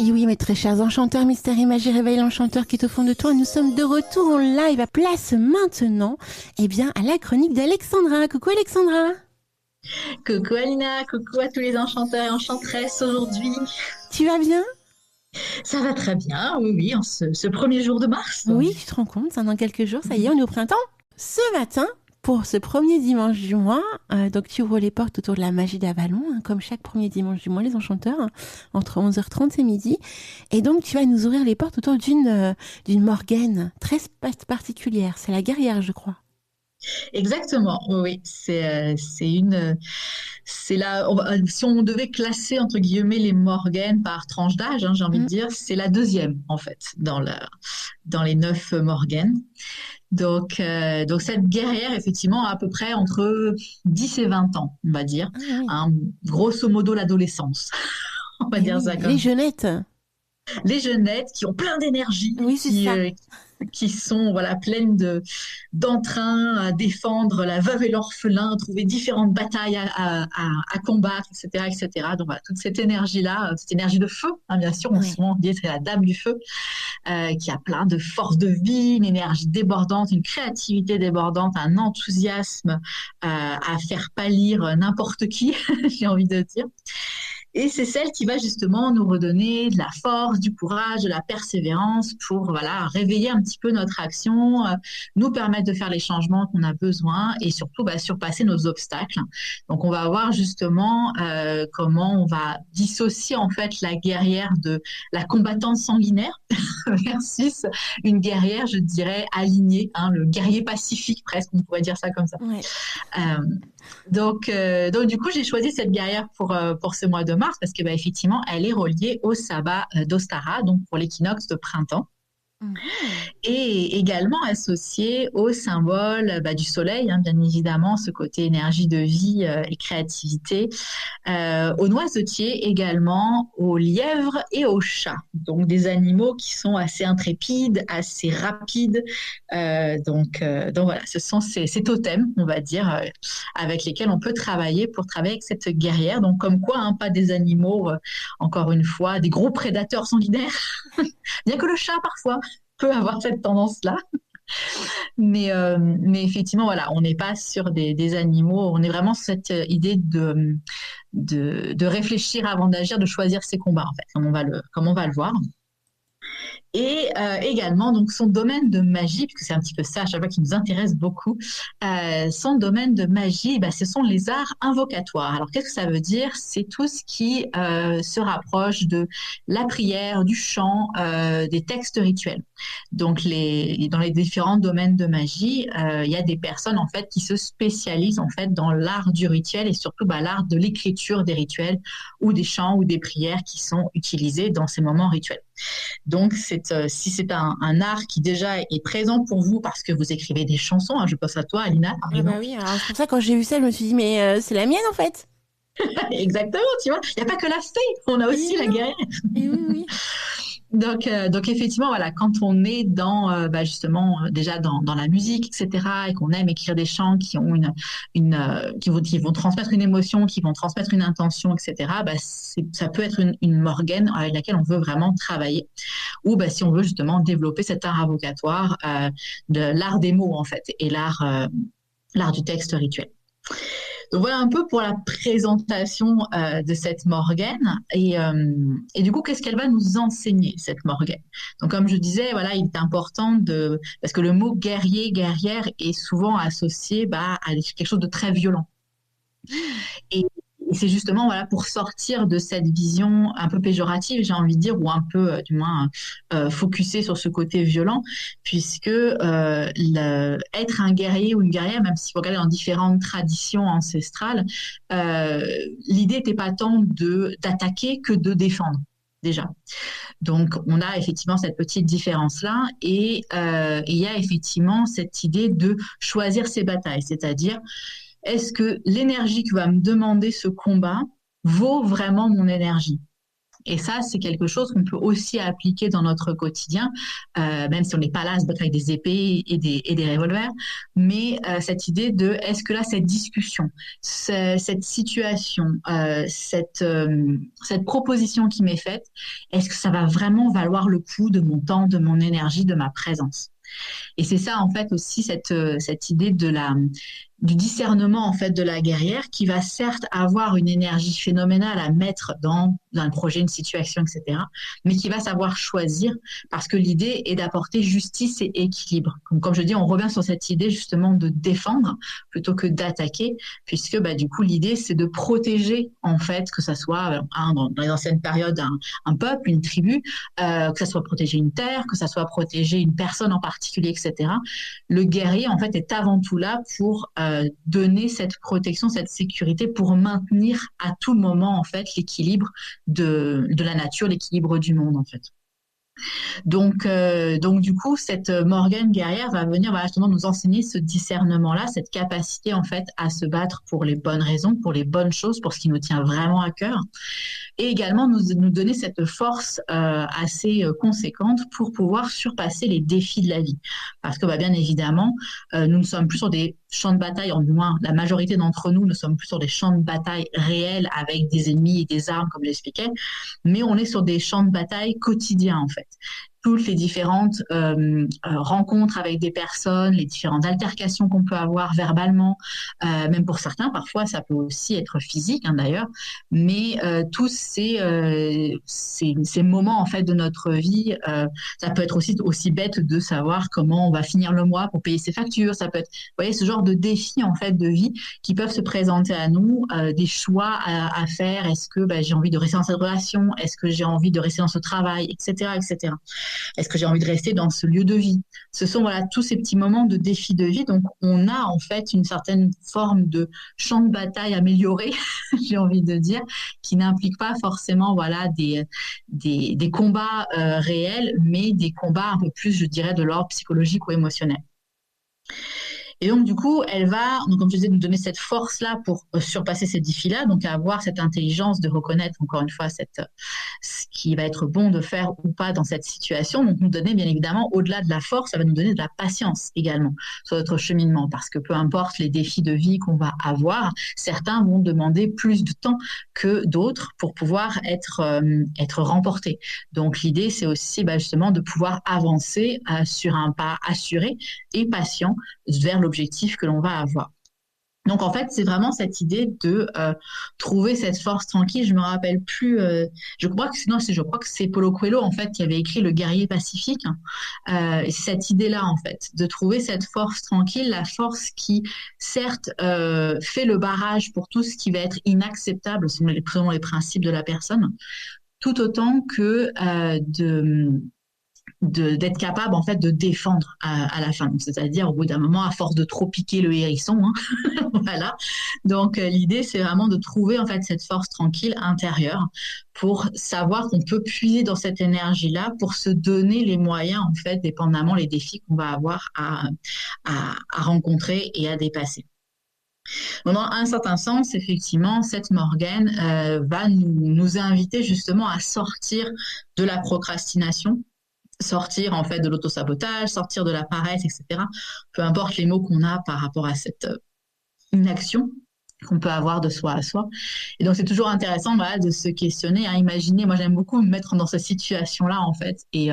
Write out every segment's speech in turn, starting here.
Et oui, mes très chers enchanteurs, mystère et magie, réveille l'enchanteur qui est au fond de toi. Nous sommes de retour en live à place maintenant, à la chronique d'Alexandra. Coucou Alexandra. Coucou Alina, coucou à tous les enchanteurs et enchanteresses aujourd'hui. Tu vas bien? Ça va très bien, oui, oui, en ce premier jour de mars. Oui, tu te rends compte, dans quelques jours, ça y est, on est au printemps. Ce matin, pour ce premier dimanche du mois, donc tu ouvres les portes autour de la magie d'Avalon, comme chaque premier dimanche du mois, les enchanteurs, entre 11h30 et midi. Et donc tu vas nous ouvrir les portes autour d'une Morgane très particulière. C'est la guerrière, je crois. Exactement, oui, oui, c'est là, si on devait classer entre guillemets les Morganes par tranche d'âge, hein, j'ai envie de Mm. dire, c'est la deuxième en fait dans les 9 Morganes. Donc cette guerrière, effectivement, a à peu près entre 10 et 20 ans, on va dire, Ah oui. hein, grosso modo l'adolescence, on va Et dire oui, ça les comme ça. jeunettes. Les jeunettes qui ont plein d'énergie, Oui, c'est ça. qui sont voilà pleines d'entrain à défendre la veuve et l'orphelin, à trouver différentes batailles à combattre, etc., etc. Donc voilà, toute cette énergie-là, cette énergie de feu, hein, bien sûr, on Ouais. souvent dit c'est la dame du feu, qui a plein de force de vie, une énergie débordante, une créativité débordante, un enthousiasme à faire pâlir n'importe qui, j'ai envie de dire. Et c'est celle qui va justement nous redonner de la force, du courage, de la persévérance pour voilà réveiller un petit peu notre action, nous permettre de faire les changements qu'on a besoin et surtout surpasser nos obstacles. Donc on va voir justement comment on va dissocier en fait la guerrière de la combattante sanguinaire versus une guerrière, je dirais, alignée, hein, le guerrier pacifique presque, on pourrait dire ça comme ça. Ouais. Euh, donc du coup, j'ai choisi cette guerrière pour ce mois de mars parce que effectivement, elle est reliée au sabbat d'Ostara, donc pour l'équinoxe de printemps Mhm. et également associé au symbole du soleil, hein, bien évidemment, ce côté énergie de vie et créativité, aux noisetiers également, aux lièvres et aux chats. Donc des animaux qui sont assez intrépides, assez rapides. Donc voilà, ce sont ces totems, on va dire, avec lesquels on peut travailler pour travailler avec cette guerrière. Donc comme quoi, hein, pas des animaux, encore une fois, des gros prédateurs sanguinaires, bien que le chat parfois peut avoir cette tendance-là. Mais effectivement, voilà, on n'est pas sur des animaux, on est vraiment sur cette idée de réfléchir avant d'agir, de choisir ses combats, en fait, comme on va le voir. Et également, donc, son domaine de magie, puisque c'est un petit peu ça à chaque fois qui nous intéresse beaucoup, son domaine de magie, ce sont les arts invocatoires. Alors, qu'est-ce que ça veut dire? C'est tout ce qui se rapproche de la prière, du chant, des textes rituels. Donc, dans les différents domaines de magie, il y a des personnes, en fait, qui se spécialisent, en fait, dans l'art du rituel et surtout l'art de l'écriture des rituels ou des chants ou des prières qui sont utilisés dans ces moments rituels. Donc, si c'est un art qui déjà est présent pour vous parce que vous écrivez des chansons, hein, je pense à toi, Alina, par Ah bah exemple. oui, alors c'est pour ça quand j'ai vu ça, je me suis dit, mais c'est la mienne en fait. Exactement, tu vois, il n'y a pas que la fée, on a Et aussi la non, guerrière. et oui, oui. Donc effectivement, voilà, quand on est dans justement déjà dans la musique, etc., et qu'on aime écrire des chants qui ont qui vont transmettre une émotion, qui vont transmettre une intention, etc., ça peut être une Morgane avec laquelle on veut vraiment travailler. Ou si on veut justement développer cet art avocatoire de l'art des mots en fait et l'art du texte rituel. Donc voilà un peu pour la présentation de cette Morgane et du coup qu'est-ce qu'elle va nous enseigner cette Morgane. Donc comme je disais voilà il est important de parce que le mot guerrier guerrière est souvent associé à quelque chose de très violent. Mm. Et, et c'est justement voilà pour sortir de cette vision un peu péjorative, j'ai envie de dire, ou un peu du moins focusé sur ce côté violent, puisque être un guerrier ou une guerrière, même si vous regardez dans différentes traditions ancestrales, euh, l'idée n'était pas tant de d'attaquer que de défendre déjà. Donc, on a effectivement cette petite différence-là et il y a effectivement cette idée de choisir ses batailles, c'est-à-dire est-ce que l'énergie que va me demander ce combat vaut vraiment mon énergie? Et ça, c'est quelque chose qu'on peut aussi appliquer dans notre quotidien, même si on n'est pas là à se battre avec des épées et des revolvers. Mais cette idée de, est-ce que là, cette discussion, cette situation, cette proposition qui m'est faite, est-ce que ça va vraiment valoir le coup de mon temps, de mon énergie, de ma présence? Et c'est ça, en fait, aussi cette idée du discernement, en fait, de la guerrière qui va certes avoir une énergie phénoménale à mettre dans un projet, une situation, etc., mais qui va savoir choisir parce que l'idée est d'apporter justice et équilibre. Comme je dis, on revient sur cette idée justement de défendre plutôt que d'attaquer, puisque bah, du coup, l'idée, c'est de protéger, en fait, que ça soit dans les anciennes périodes, un peuple, une tribu, que ça soit protéger une terre, que ça soit protéger une personne en particulier, etc. Le guerrier, en fait, est avant tout là pour donner cette protection, cette sécurité, pour maintenir à tout moment, en fait, l'équilibre de la nature, l'équilibre du monde, en fait. Donc du coup, cette Morgane guerrière va venir justement nous enseigner ce discernement-là, cette capacité en fait à se battre pour les bonnes raisons, pour les bonnes choses, pour ce qui nous tient vraiment à cœur, et également nous donner cette force assez conséquente pour pouvoir surpasser les défis de la vie. Parce que bien évidemment, nous ne sommes plus sur des champs de bataille, en du moins la majorité d'entre nous ne sommes plus sur des champs de bataille réels avec des ennemis et des armes, comme j'expliquais, mais on est sur des champs de bataille quotidiens en fait. Toutes les différentes rencontres avec des personnes, les différentes altercations qu'on peut avoir verbalement, même pour certains, parfois ça peut aussi être physique d'ailleurs, mais tous ces moments en fait de notre vie, ça peut être aussi bête de savoir comment on va finir le mois pour payer ses factures, ça peut être, vous voyez, ce genre de défis en fait de vie qui peuvent se présenter à nous, des choix à faire. Est-ce que j'ai envie de rester dans cette relation? Est-ce que j'ai envie de rester dans ce travail, etc., etc. Est-ce que j'ai envie de rester dans ce lieu de vie? Ce sont tous ces petits moments de défis de vie. Donc, on a en fait une certaine forme de champ de bataille amélioré, j'ai envie de dire, qui n'implique pas forcément des combats réels, mais des combats un peu plus, je dirais, de l'ordre psychologique ou émotionnel. Et donc, du coup, elle va, comme je disais, nous donner cette force-là pour surpasser ces défis-là, donc avoir cette intelligence de reconnaître, encore une fois, ce qui va être bon de faire ou pas dans cette situation. Donc, nous donner, bien évidemment, au-delà de la force, ça va nous donner de la patience également sur notre cheminement, parce que peu importe les défis de vie qu'on va avoir, certains vont demander plus de temps que d'autres pour pouvoir être remportés. Donc, l'idée, c'est aussi justement de pouvoir avancer sur un pas assuré et patient vers l'objectif que l'on va avoir. Donc en fait, c'est vraiment cette idée de trouver cette force tranquille. Je me rappelle plus. Je crois que c'est Paulo Coelho en fait qui avait écrit Le Guerrier Pacifique. Et c'est cette idée-là en fait de trouver cette force tranquille, la force qui certes fait le barrage pour tout ce qui va être inacceptable selon les principes de la personne, tout autant que d'être capable en fait de défendre à la fin. Donc, c'est-à-dire au bout d'un moment, à force de trop piquer le hérisson, voilà. Donc l'idée c'est vraiment de trouver en fait cette force tranquille intérieure pour savoir qu'on peut puiser dans cette énergie-là pour se donner les moyens en fait, dépendamment les défis qu'on va avoir à rencontrer et à dépasser. Donc, dans un certain sens, effectivement, cette Morgane va nous inviter justement à sortir de la procrastination, sortir en fait de l'autosabotage, sortir de la paresse, etc. Peu importe les mots qu'on a par rapport à cette inaction qu'on peut avoir de soi à soi. Et donc, c'est toujours intéressant de se questionner, imaginer. Moi, j'aime beaucoup me mettre dans cette situation-là, en fait, et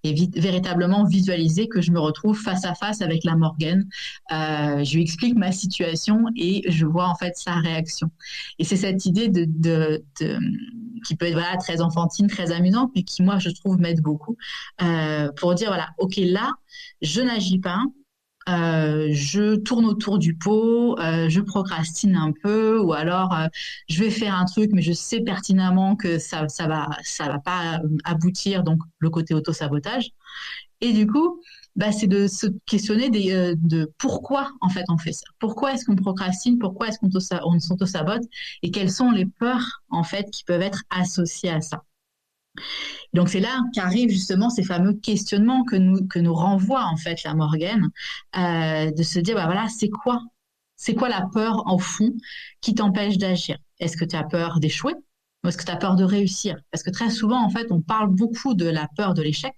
véritablement visualiser que je me retrouve face à face avec la Morgane. Je lui explique ma situation et je vois, en fait, sa réaction. Et c'est cette idée qui peut être très enfantine, très amusante, mais qui, moi, je trouve, m'aide beaucoup pour dire, OK, là, je n'agis pas, je tourne autour du pot, je procrastine un peu, ou alors je vais faire un truc, mais je sais pertinemment que ça va pas aboutir, donc le côté auto-sabotage. Et du coup, c'est de se questionner de pourquoi en fait on fait ça. Pourquoi est-ce qu'on procrastine? Pourquoi est-ce qu'on s'auto-sabote? Et quelles sont les peurs en fait qui peuvent être associées à ça? Donc c'est là qu'arrivent justement ces fameux questionnements que nous renvoie en fait la Morgane, de se dire c'est quoi la peur en fond qui t'empêche d'agir? Est-ce que tu as peur d'échouer? ou est-ce que tu as peur de réussir? Parce que très souvent, en fait, on parle beaucoup de la peur de l'échec,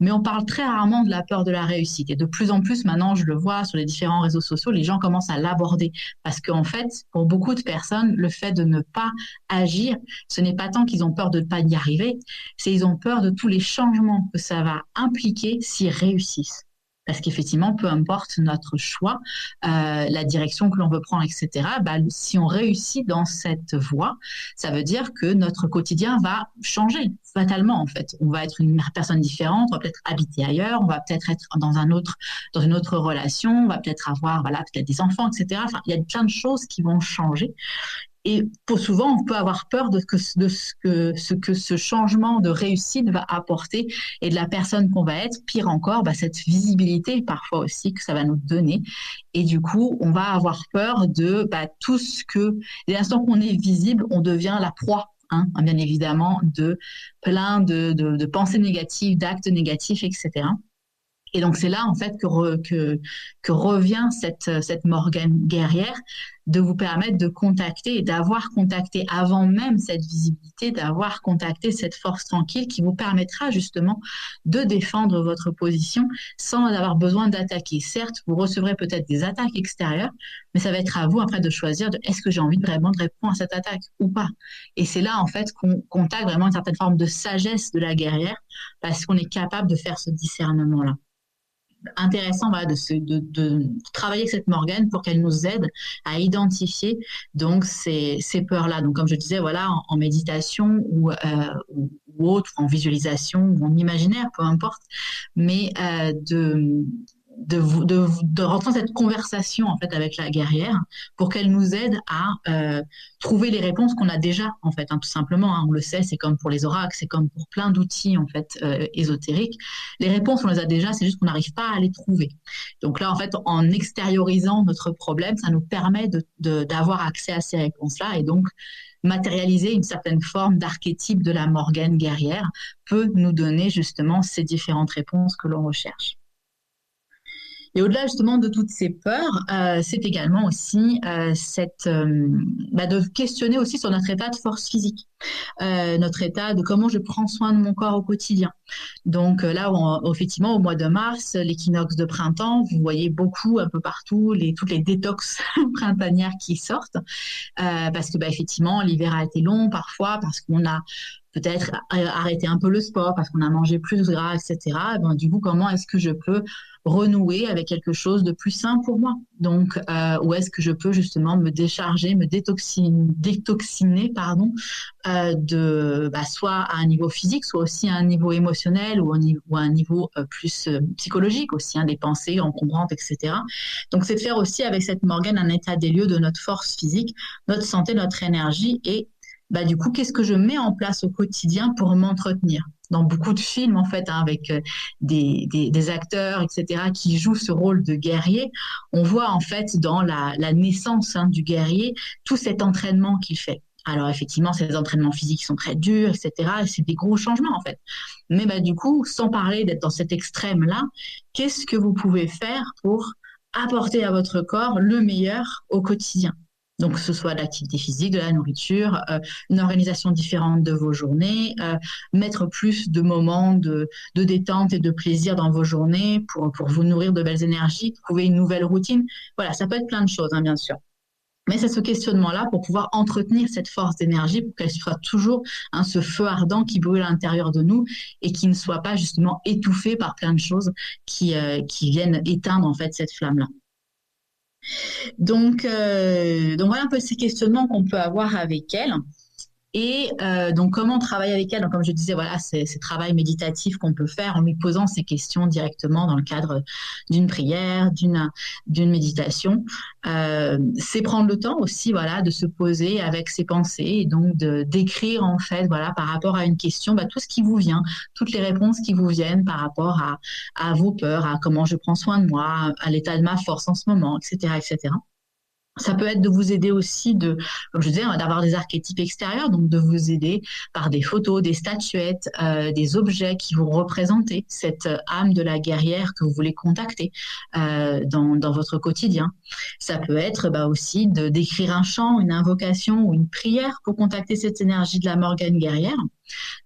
mais on parle très rarement de la peur de la réussite. Et de plus en plus, maintenant, je le vois sur les différents réseaux sociaux, les gens commencent à l'aborder. Parce qu'en fait, pour beaucoup de personnes, le fait de ne pas agir, ce n'est pas tant qu'ils ont peur de ne pas y arriver, c'est qu'ils ont peur de tous les changements que ça va impliquer s'ils réussissent. Parce qu'effectivement, peu importe notre choix, la direction que l'on veut prendre, etc., bah, si on réussit dans cette voie, ça veut dire que notre quotidien va changer fatalement, en fait. On va être une personne différente, on va peut-être habiter ailleurs, on va peut-être être dans dans une autre relation, on va peut-être avoir, voilà, peut-être des enfants, etc. Enfin, il y a plein de choses qui vont changer. Et pour souvent, on peut avoir peur de ce que ce changement de réussite va apporter et de la personne qu'on va être. Pire encore, bah, cette visibilité parfois aussi que ça va nous donner. Et du coup, on va avoir peur de bah, tout ce que, dès l'instant qu'on est visible, on devient la proie. Hein, bien évidemment, de plein de pensées négatives, d'actes négatifs, etc. Et donc, c'est là, en fait, que revient cette Morgane guerrière de vous permettre de contacter et d'avoir contacté avant même cette visibilité, d'avoir contacté cette force tranquille qui vous permettra justement de défendre votre position sans avoir besoin d'attaquer. Certes, vous recevrez peut-être des attaques extérieures, mais ça va être à vous après de choisir est-ce que j'ai envie vraiment de répondre à cette attaque ou pas. Et c'est là, en fait, qu'on contacte vraiment une certaine forme de sagesse de la guerrière parce qu'on est capable de faire ce discernement-là intéressant voilà, de travailler avec cette Morgane pour qu'elle nous aide à identifier donc ces peurs-là. Donc comme je disais, voilà, en méditation ou autre, en visualisation ou en imaginaire, peu importe, mais de rentrer dans cette conversation en fait avec la guerrière pour qu'elle nous aide à trouver les réponses qu'on a déjà en fait hein, tout simplement hein, on le sait c'est comme pour les oracles c'est comme pour plein d'outils en fait ésotériques les réponses on les a déjà c'est juste qu'on n'arrive pas à les trouver donc là en fait en extériorisant notre problème ça nous permet d'avoir accès à ces réponses là et donc matérialiser une certaine forme d'archétype de la Morgane guerrière peut nous donner justement ces différentes réponses que l'on recherche. Et au-delà justement de toutes ces peurs, c'est également aussi de questionner aussi sur notre état de force physique, notre état de comment je prends soin de mon corps au quotidien. Donc là, effectivement, au mois de mars, l'équinoxe de printemps, vous voyez beaucoup un peu partout toutes les détox printanières qui sortent, parce que effectivement, l'hiver a été long parfois, parce qu'on a peut-être arrêté un peu le sport, parce qu'on a mangé plus gras, etc. Du coup, comment est-ce que je peux renouer avec quelque chose de plus sain pour moi. Donc, où est-ce que je peux justement me décharger, me détoxiner, pardon, soit à un niveau physique, soit aussi à un niveau émotionnel ou à un niveau plus psychologique aussi, hein, des pensées encombrantes, etc. Donc, c'est de faire aussi avec cette Morgane un état des lieux de notre force physique, notre santé, notre énergie et du coup, qu'est-ce que je mets en place au quotidien pour m'entretenir? Dans beaucoup de films, en fait, hein, avec des acteurs, etc., qui jouent ce rôle de guerrier, on voit, en fait, dans la naissance hein, du guerrier, tout cet entraînement qu'il fait. Alors, effectivement, ces entraînements physiques sont très durs, etc., et c'est des gros changements, en fait. Mais du coup, sans parler d'être dans cet extrême-là, qu'est-ce que vous pouvez faire pour apporter à votre corps le meilleur au quotidien? Donc, que ce soit de l'activité physique, de la nourriture, une organisation différente de vos journées, mettre plus de moments de détente et de plaisir dans vos journées pour vous nourrir de belles énergies, trouver une nouvelle routine. Voilà, ça peut être plein de choses, hein, bien sûr. Mais c'est ce questionnement-là pour pouvoir entretenir cette force d'énergie pour qu'elle soit toujours hein, ce feu ardent qui brûle à l'intérieur de nous et qui ne soit pas justement étouffé par plein de choses qui viennent éteindre en fait cette flamme-là. Donc voilà un peu ces questionnements qu'on peut avoir avec elle. Et donc, comment travailler avec elle? Donc, comme je disais, voilà, c'est travail méditatif qu'on peut faire en lui posant ces questions directement dans le cadre d'une prière, d'une méditation. C'est prendre le temps aussi, voilà, de se poser avec ses pensées et donc d'écrire en fait, voilà, par rapport à une question, tout ce qui vous vient, toutes les réponses qui vous viennent par rapport à vos peurs, à comment je prends soin de moi, à l'état de ma force en ce moment, etc., etc. Ça peut être de vous aider aussi comme je disais, d'avoir des archétypes extérieurs, donc de vous aider par des photos, des statuettes, des objets qui vont représenter cette âme de la guerrière que vous voulez contacter dans votre quotidien. Ça peut être aussi d'écrire un chant, une invocation ou une prière pour contacter cette énergie de la Morgane guerrière.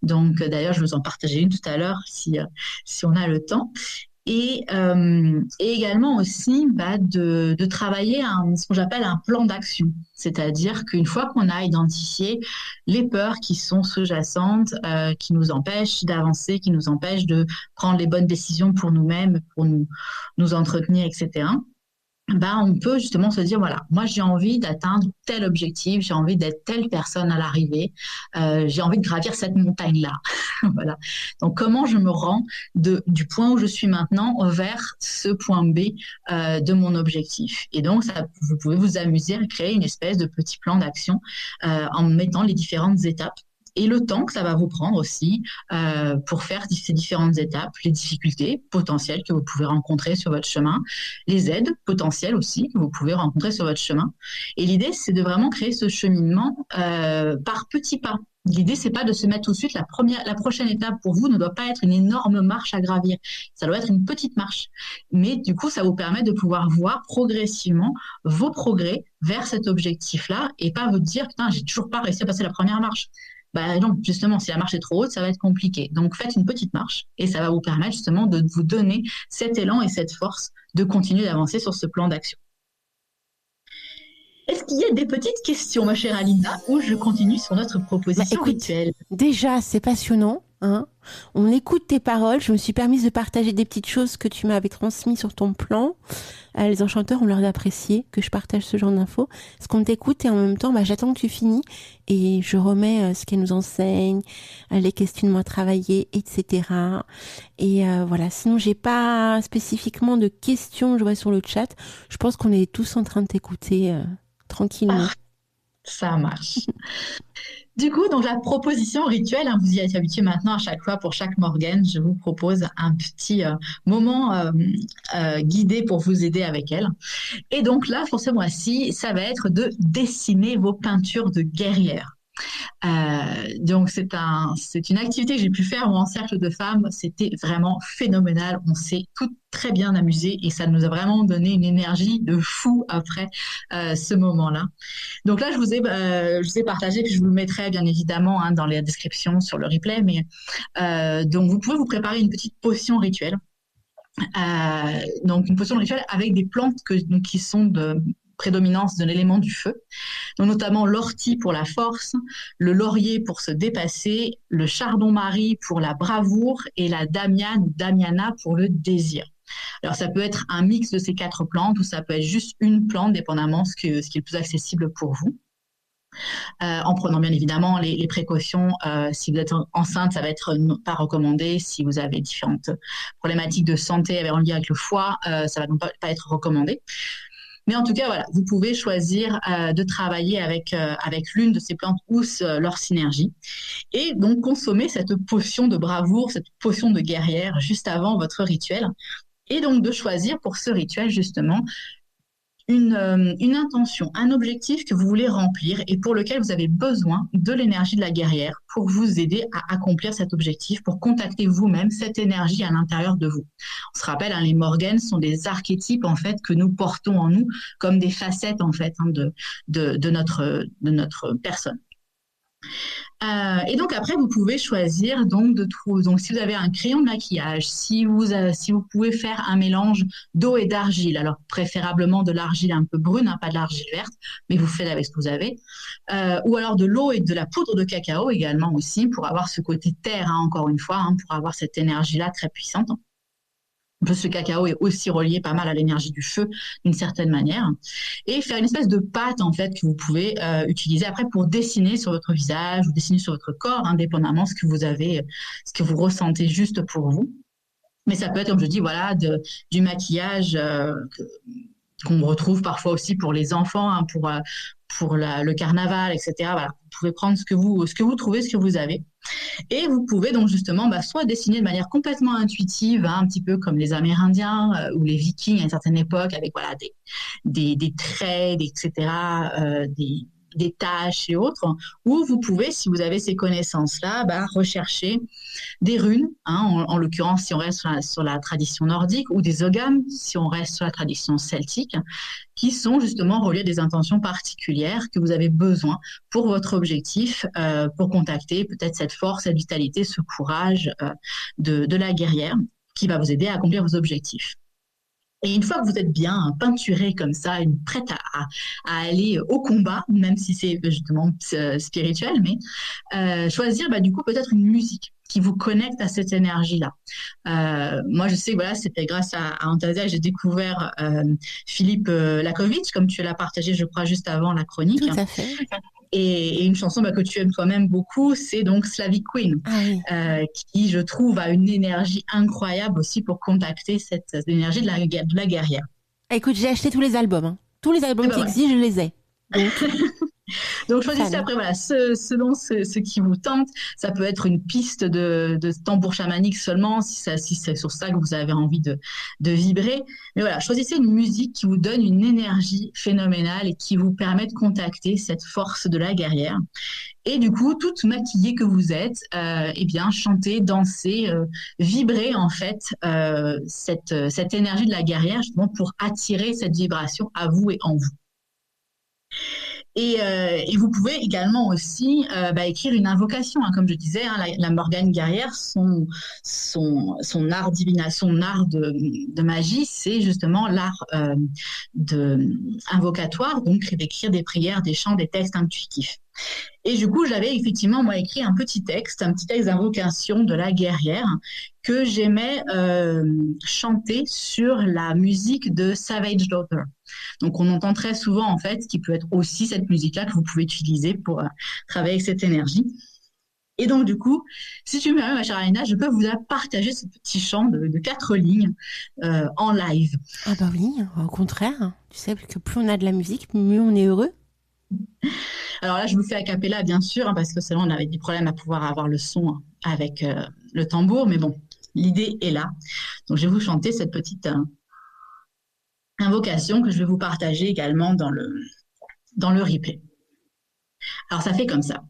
Donc d'ailleurs, je vous en partageais une tout à l'heure si on a le temps. Et également aussi de travailler ce que j'appelle un plan d'action. C'est-à-dire qu'une fois qu'on a identifié les peurs qui sont sous-jacentes, qui nous empêchent d'avancer, qui nous empêchent de prendre les bonnes décisions pour nous-mêmes, pour nous entretenir, etc., on peut justement se dire, voilà, moi j'ai envie d'atteindre tel objectif, j'ai envie d'être telle personne à l'arrivée, j'ai envie de gravir cette montagne-là. Voilà. Donc comment je me rends du point où je suis maintenant vers ce point B de mon objectif. Et donc vous pouvez vous amuser à créer une espèce de petit plan d'action en mettant les différentes étapes et le temps que ça va vous prendre aussi pour faire ces différentes étapes, les difficultés potentielles que vous pouvez rencontrer sur votre chemin, les aides potentielles aussi que vous pouvez rencontrer sur votre chemin. Et l'idée, c'est de vraiment créer ce cheminement par petits pas. L'idée, c'est pas de se mettre tout de suite. La prochaine étape pour vous ne doit pas être une énorme marche à gravir. Ça doit être une petite marche. Mais du coup, ça vous permet de pouvoir voir progressivement vos progrès vers cet objectif-là et pas vous dire, putain, j'ai toujours pas réussi à passer la première marche. Non, justement, si la marche est trop haute, ça va être compliqué. Donc, faites une petite marche et ça va vous permettre justement de vous donner cet élan et cette force de continuer d'avancer sur ce plan d'action. Est-ce qu'il y a des petites questions, ma chère Alina, ou je continue sur notre proposition rituelle? Déjà, c'est passionnant. Hein, on écoute tes paroles. Je me suis permise de partager des petites choses que tu m'avais transmises sur ton plan. Les enchanteurs ont l'air d'apprécier que je partage ce genre d'infos. Parce qu'on t'écoute et en même temps, j'attends que tu finis et je remets ce qu'elle nous enseigne, les questionnements à travailler, etc. Et voilà. Sinon, j'ai pas spécifiquement de questions. Je vois sur le chat. Je pense qu'on est tous en train de t'écouter tranquillement. Ça marche. Du coup, donc la proposition rituelle, vous y êtes habitué maintenant à chaque fois pour chaque Morgane, je vous propose un petit moment guidé pour vous aider avec elle. Et donc là, pour ce mois-ci, ça va être de dessiner vos peintures de guerrière. Donc c'est une activité que j'ai pu faire en cercle de femmes. C'était vraiment phénoménal. On s'est toutes très bien amusées et ça nous a vraiment donné une énergie de fou après ce moment-là. Donc là, je vous ai partagé, puis je vous le mettrai bien évidemment dans la description sur le replay. Mais donc vous pouvez vous préparer une petite potion rituelle. Donc une potion rituelle avec des plantes qui sont de prédominance de l'élément du feu, donc notamment l'ortie pour la force, le laurier pour se dépasser, le chardon-marie pour la bravoure et la damiane ou damiana pour le désir. Alors ça peut être un mix de ces 4 plantes ou ça peut être juste une plante, dépendamment ce qui est le plus accessible pour vous. En prenant bien évidemment les précautions. Si vous êtes enceinte, ça va être pas recommandé. Si vous avez différentes problématiques de santé en lien avec le foie, ça va donc pas être recommandé. Mais en tout cas, voilà, vous pouvez choisir de travailler avec l'une de ces plantes ou leur synergie. Et donc, consommer cette potion de bravoure, cette potion de guerrière juste avant votre rituel. Et donc, de choisir pour ce rituel, justement, une intention, un objectif que vous voulez remplir et pour lequel vous avez besoin de l'énergie de la guerrière pour vous aider à accomplir cet objectif, pour contacter vous-même cette énergie à l'intérieur de vous. On se rappelle, les Morganes sont des archétypes en fait que nous portons en nous comme des facettes en fait de notre personne. Et donc après, vous pouvez choisir donc si vous avez un crayon de maquillage, si vous pouvez faire un mélange d'eau et d'argile, alors préférablement de l'argile un peu brune, pas de l'argile verte, mais vous faites avec ce que vous avez, ou alors de l'eau et de la poudre de cacao également aussi pour avoir ce côté terre, encore une fois, pour avoir cette énergie-là très puissante. Ce cacao est aussi relié pas mal à l'énergie du feu d'une certaine manière. Et faire une espèce de pâte en fait que vous pouvez utiliser après pour dessiner sur votre visage ou dessiner sur votre corps, indépendamment ce que vous avez, ce que vous ressentez juste pour vous. Mais ça peut être, comme je dis, voilà, du maquillage qu'on retrouve parfois aussi pour les enfants, hein, pour le carnaval, etc. Voilà, vous pouvez prendre ce que vous trouvez, ce que vous avez. Et vous pouvez donc justement soit dessiner de manière complètement intuitive, hein, un petit peu comme les Amérindiens ou les Vikings à une certaine époque, avec voilà, des traits, etc., des tâches et autres, ou vous pouvez, si vous avez ces connaissances-là, rechercher des runes, hein, en l'occurrence si on reste sur la tradition nordique, ou des oghams si on reste sur la tradition celtique, qui sont justement reliés à des intentions particulières que vous avez besoin pour votre objectif, pour contacter peut-être cette force, cette vitalité, ce courage de la guerrière qui va vous aider à accomplir vos objectifs. Et une fois que vous êtes bien peinturé comme ça, prête à aller au combat, même si c'est justement spirituel, mais choisir du coup peut-être une musique qui vous connecte à cette énergie-là. Moi, je sais que voilà, c'était grâce à Antasia que j'ai découvert Philippe Lakovic, comme tu l'as partagé, je crois, juste avant la chronique. Tout à fait. Et une chanson que tu aimes toi-même beaucoup, c'est donc Slavic Queen, Ah oui. qui, je trouve, a une énergie incroyable aussi pour contacter cette énergie de la guerrière. Écoute, j'ai acheté tous les albums. Hein. Tous les albums qui existent, je les ai. Donc, choisissez après, voilà, selon ce qui vous tente. Ça peut être une piste de tambour chamanique seulement, si c'est sur ça que vous avez envie de vibrer. Mais voilà, choisissez une musique qui vous donne une énergie phénoménale et qui vous permet de contacter cette force de la guerrière. Et du coup, toute maquillée que vous êtes, chantez, dansez, vibrez en fait cette énergie de la guerrière justement pour attirer cette vibration à vous et en vous. Et vous pouvez également aussi écrire une invocation, hein, comme je disais, hein, la Morgane guerrière, son art divina, son art de magie, c'est justement l'art invocatoire, donc d'écrire des prières, des chants, des textes intuitifs. Et du coup, j'avais effectivement, moi, écrit un petit texte d'invocation de la guerrière que j'aimais chanter sur la musique de Savage Daughter. Donc, on entend très souvent, en fait, qui peut être aussi cette musique-là que vous pouvez utiliser pour travailler avec cette énergie. Et donc, du coup, si tu me permets, ma chère Alina, je peux vous partager ce petit chant de 4 lignes en live. Ah bah oui, au contraire. Tu sais que plus on a de la musique, mieux on est heureux. Alors là, je vous fais a cappella, bien sûr, hein, parce que sinon, on avait des problèmes à pouvoir avoir le son avec le tambour. Mais bon, l'idée est là. Donc, je vais vous chanter cette petite invocation que je vais vous partager également dans le replay. Alors, ça fait comme ça.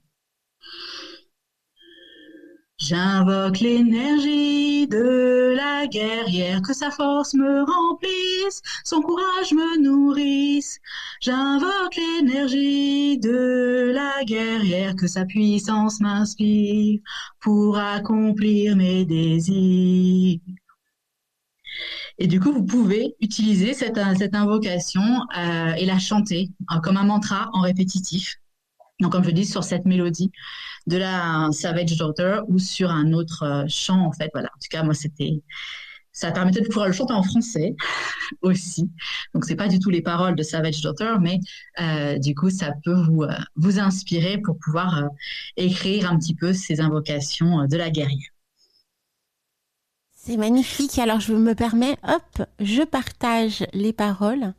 J'invoque l'énergie de la guerrière, que sa force me remplisse, son courage me nourrisse. J'invoque l'énergie de la guerrière, que sa puissance m'inspire pour accomplir mes désirs. Et du coup, vous pouvez utiliser cette invocation et la chanter comme un mantra en répétitif. Donc, comme je dis, sur cette mélodie de la Savage Daughter ou sur un autre chant, en fait. Voilà. En tout cas, moi, ça permettait de pouvoir le chanter en français aussi. Donc, c'est pas du tout les paroles de Savage Daughter, mais du coup, ça peut vous inspirer pour pouvoir écrire un petit peu ces invocations de la guerrière. C'est magnifique. Alors, je me permets, hop, je partage les paroles.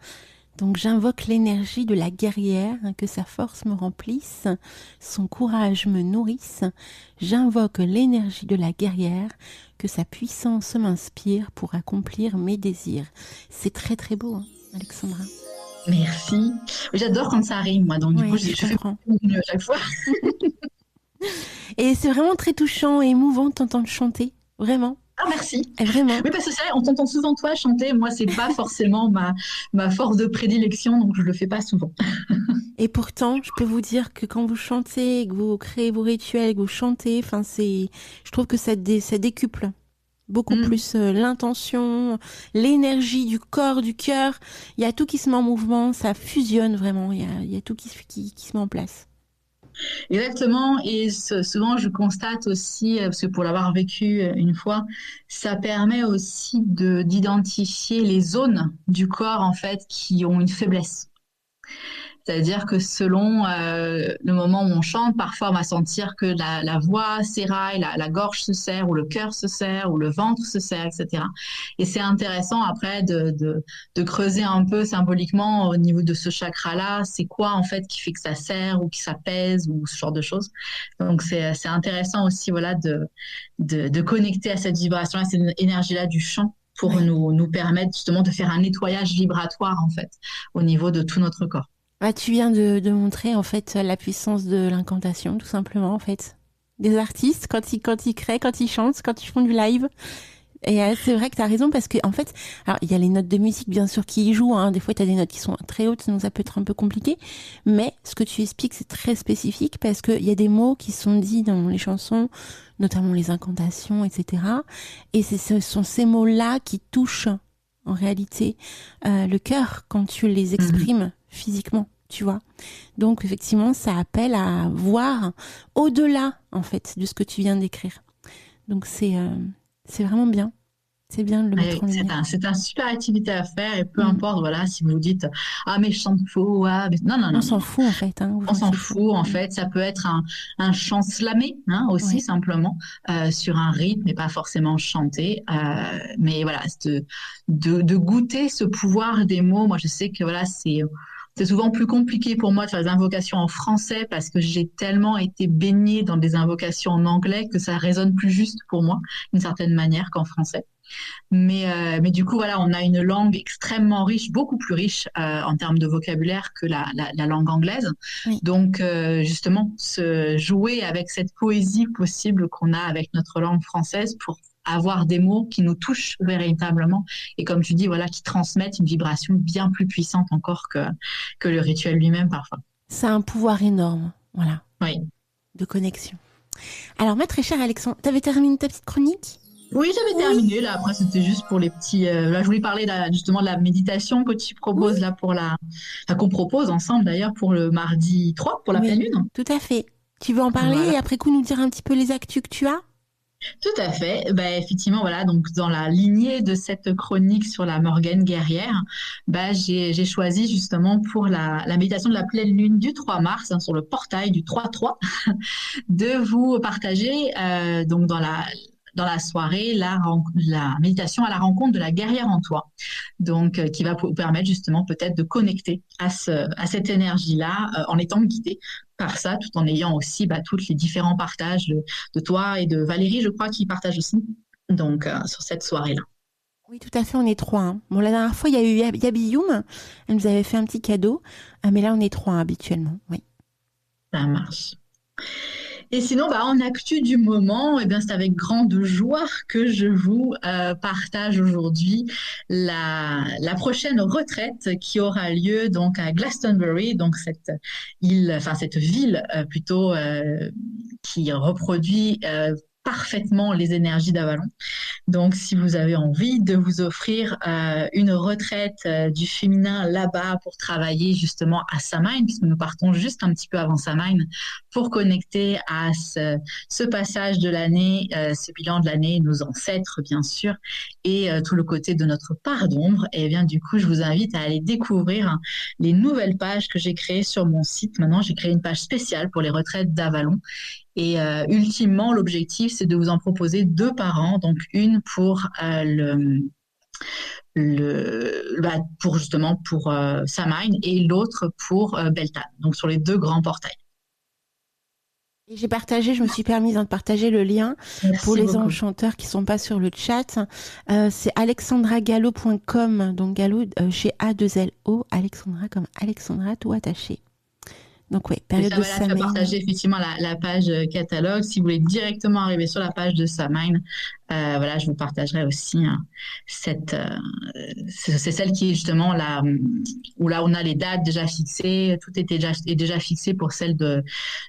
Donc j'invoque l'énergie de la guerrière, que sa force me remplisse, son courage me nourrisse. J'invoque l'énergie de la guerrière, que sa puissance m'inspire pour accomplir mes désirs. C'est très très beau, hein, Alexandra. Merci. J'adore quand ça rime, moi. Donc du coup, je fais mieux à chaque fois. Et c'est vraiment très touchant et émouvant de t'entendre chanter, vraiment. Ah, merci. Vraiment. Oui, parce que c'est vrai, on t'entend souvent toi chanter. Moi, c'est pas forcément ma force de prédilection, donc je le fais pas souvent. Et pourtant, je peux vous dire que quand vous chantez, que vous créez vos rituels, que vous chantez, je trouve que ça décuple beaucoup plus l'intention, l'énergie du corps, du cœur. Il y a tout qui se met en mouvement, ça fusionne vraiment. Il y a tout qui se met en place. Exactement. Et souvent, je constate aussi, parce que pour l'avoir vécu une fois, ça permet aussi d'identifier les zones du corps, en fait, qui ont une faiblesse. C'est-à-dire que selon le moment où on chante, parfois on va sentir que la voix s'éraille, la gorge se serre, ou le cœur se serre, ou le ventre se serre, etc. Et c'est intéressant après de creuser un peu symboliquement au niveau de ce chakra-là, c'est quoi en fait qui fait que ça serre ou que ça pèse ou ce genre de choses. Donc c'est intéressant aussi voilà de connecter à cette vibration, à cette énergie-là du chant pour Ouais. nous permettre justement de faire un nettoyage vibratoire en fait au niveau de tout notre corps. Bah, tu viens de montrer en fait la puissance de l'incantation, tout simplement en fait. Des artistes, quand ils créent, quand ils chantent, quand ils font du live. Et c'est vrai que tu as raison parce que en fait, alors il y a les notes de musique bien sûr qui y jouent, hein. Des fois tu as des notes qui sont très hautes, donc ça peut être un peu compliqué. Mais ce que tu expliques, c'est très spécifique parce qu'il y a des mots qui sont dits dans les chansons, notamment les incantations, etc. Et ce sont ces mots-là qui touchent en réalité le cœur quand tu les Mhm. exprimes physiquement, tu vois. Donc effectivement, ça appelle à voir au-delà en fait de ce que tu viens d'écrire. Donc c'est vraiment bien. C'est bien de le mettre Ouais, en lumière. c'est un super activité à faire et peu Mm. importe, voilà, si vous vous dites, ah, mais je chante faux, ah, non, non, On non, non, s'en non. fout en fait, hein. On Aujourd'hui, s'en c'est faux. fout, en Mm. fait. Ça peut être un chant slamé, hein, aussi, Ouais. simplement, sur un rythme et pas forcément chanté. Mais voilà, c'est de goûter ce pouvoir des mots. Moi, je sais que voilà, c'est souvent plus compliqué pour moi de faire des invocations en français parce que j'ai tellement été baignée dans des invocations en anglais que ça résonne plus juste pour moi, d'une certaine manière qu'en français. Mais du coup, voilà, on a une langue extrêmement riche, beaucoup plus riche en termes de vocabulaire que la langue anglaise. Oui. Donc, justement, se jouer avec cette poésie possible qu'on a avec notre langue française pour avoir des mots qui nous touchent véritablement et comme tu dis, voilà, qui transmettent une vibration bien plus puissante encore que le rituel lui-même parfois. Ça a un pouvoir énorme, voilà, Oui. de connexion. Alors, ma très chère Alexandre, t'avais terminé ta petite chronique? Oui, j'avais Oui, terminé. Là, après, c'était juste pour les petits. Là, je voulais parler là, justement de la méditation que tu oui, proposes là pour enfin, qu'on propose ensemble d'ailleurs pour le mardi 3 pour la pleine oui, lune. tout à fait. Tu veux en parler Voilà. et après coup nous dire un petit peu les actus que tu as? Tout à fait. Ben, effectivement, voilà. Donc, dans la lignée de cette chronique sur la Morgane guerrière, ben, j'ai choisi justement pour la méditation de la pleine lune du 3 mars, hein, sur le portail du 3-3, de vous partager donc dans la soirée la méditation à la rencontre de la guerrière en toi. Donc qui va vous permettre justement peut-être de connecter à cette énergie-là en étant guidé par ça, tout en ayant aussi bah, tous les différents partages de toi et de Valérie, je crois, qui partagent aussi donc sur cette soirée-là. Oui, tout à fait, on est trois, hein. Bon, la dernière fois, il y a eu Yabi Youm, elle nous avait fait un petit cadeau, mais là, on est trois habituellement, oui. Ça marche. Et sinon, bah, en actu du moment, eh bien, c'est avec grande joie que je vous partage aujourd'hui la prochaine retraite qui aura lieu donc à Glastonbury, donc cette île, enfin cette ville plutôt qui reproduit parfaitement les énergies d'Avalon. Donc, si vous avez envie de vous offrir une retraite du féminin là-bas pour travailler justement à Samhain, puisque nous partons juste un petit peu avant Samhain, pour connecter à ce passage de l'année, ce bilan de l'année, nos ancêtres bien sûr, et tout le côté de notre part d'ombre, et bien du coup, je vous invite à aller découvrir les nouvelles pages que j'ai créées sur mon site. Maintenant, j'ai créé une page spéciale pour les retraites d'Avalon et ultimement, l'objectif, c'est de vous en proposer deux par an, donc une pour pour justement pour Samhain et l'autre pour Beltane, donc sur les deux grands portails. Et j'ai partagé, je me suis permise de partager le lien pour Merci les beaucoup. enchanteurs qui sont pas sur le chat. C'est alexandragallo.com, donc Gallo chez A2LO, Alexandra comme Alexandra, tout attaché. Donc oui, Et période ça, de voilà, tu vas Samhain. partager effectivement la page catalogue. Si vous voulez directement arriver sur la page de Samhain, voilà, je vous partagerai aussi hein, c'est celle qui est justement là où là on a les dates déjà fixées. Tout est déjà fixé pour celle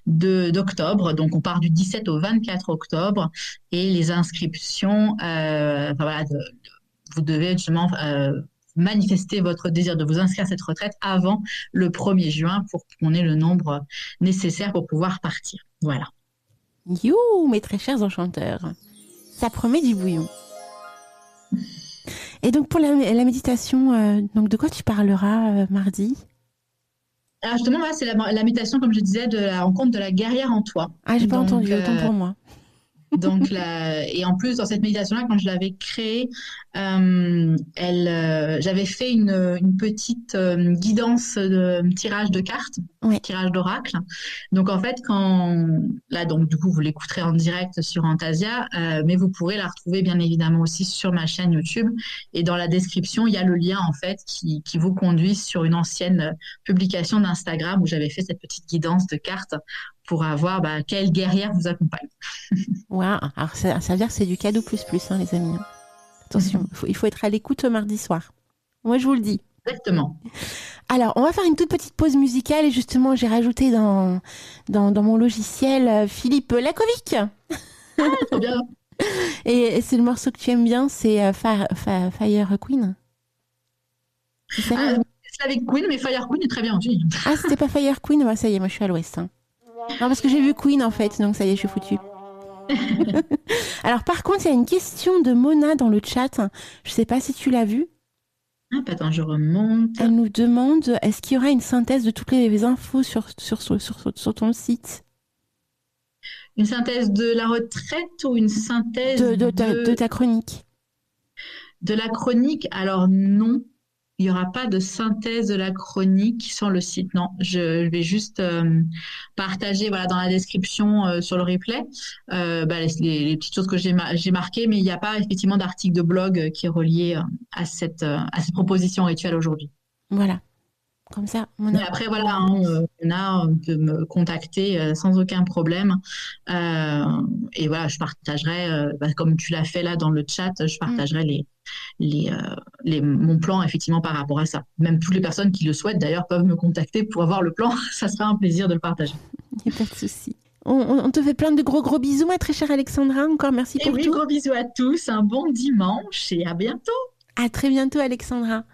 d'octobre. Donc on part du 17 au 24 octobre et les inscriptions, enfin, voilà, vous devez justement manifester votre désir de vous inscrire à cette retraite avant le 1er juin pour qu'on ait le nombre nécessaire pour pouvoir partir. Voilà. You, mes très chers enchanteurs. Ça promet du bouillon. Et donc pour la méditation, donc de quoi tu parleras mardi? Alors justement, là, c'est la mutation, comme je disais, de la rencontre de la guerrière en toi. Ah, j'ai pas Donc, entendu, autant pour moi. et en plus, dans cette méditation-là, quand je l'avais créée, j'avais fait une petite guidance de tirage de cartes, Ouais. tirage d'oracle. Donc, en fait, là, donc, du coup, vous l'écouterez en direct sur Antasia, mais vous pourrez la retrouver, bien évidemment, aussi sur ma chaîne YouTube. Et dans la description, il y a le lien, en fait, qui vous conduit sur une ancienne publication d'Instagram où j'avais fait cette petite guidance de cartes pour avoir, quelle guerrière vous accompagne. Waouh. Alors, ça veut dire que c'est du cadeau plus plus, hein, les amis. Hein. Attention, il faut être à l'écoute mardi soir. Moi, je vous le dis. Exactement. Alors, on va faire une toute petite pause musicale et justement, j'ai rajouté dans mon logiciel Philippe Lakovic. Trop bien. Et c'est le morceau que tu aimes bien, c'est Fire Queen. C'est ça? Ah, Slavic Queen, mais Fire Queen est très bien aussi. Ah, c'était pas Fire Queen? Bah, ça y est, moi je suis à l'ouest. Hein. Non, parce que j'ai vu Queen en fait, donc ça y est, je suis foutue. Alors, par contre, il y a une question de Mona dans le chat. Je sais pas si tu l'as vue. Attends, je remonte. Elle nous demande est-ce qu'il y aura une synthèse de toutes les infos sur ton site? Une synthèse de la retraite ou une synthèse De ta chronique? de la chronique? Alors non, il n'y aura pas de synthèse de la chronique sur le site. Non, je vais juste partager voilà, dans la description sur le replay les petites choses que j'ai marquées, mais il n'y a pas effectivement d'article de blog qui est relié à cette proposition rituelle aujourd'hui. Voilà. Comme ça, Mais après, voilà, hein, on peut me contacter sans aucun problème. Et voilà, je partagerai, comme tu l'as fait là dans le chat, je partagerai mon plan effectivement par rapport à ça. Même toutes les personnes qui le souhaitent d'ailleurs peuvent me contacter pour avoir le plan. Ça sera un plaisir de le partager. Il n'y a pas de souci. On te fait plein de gros bisous, ma très chère Alexandra. Encore merci pour tout. Gros bisous à tous, un bon dimanche et à bientôt. À très bientôt, Alexandra.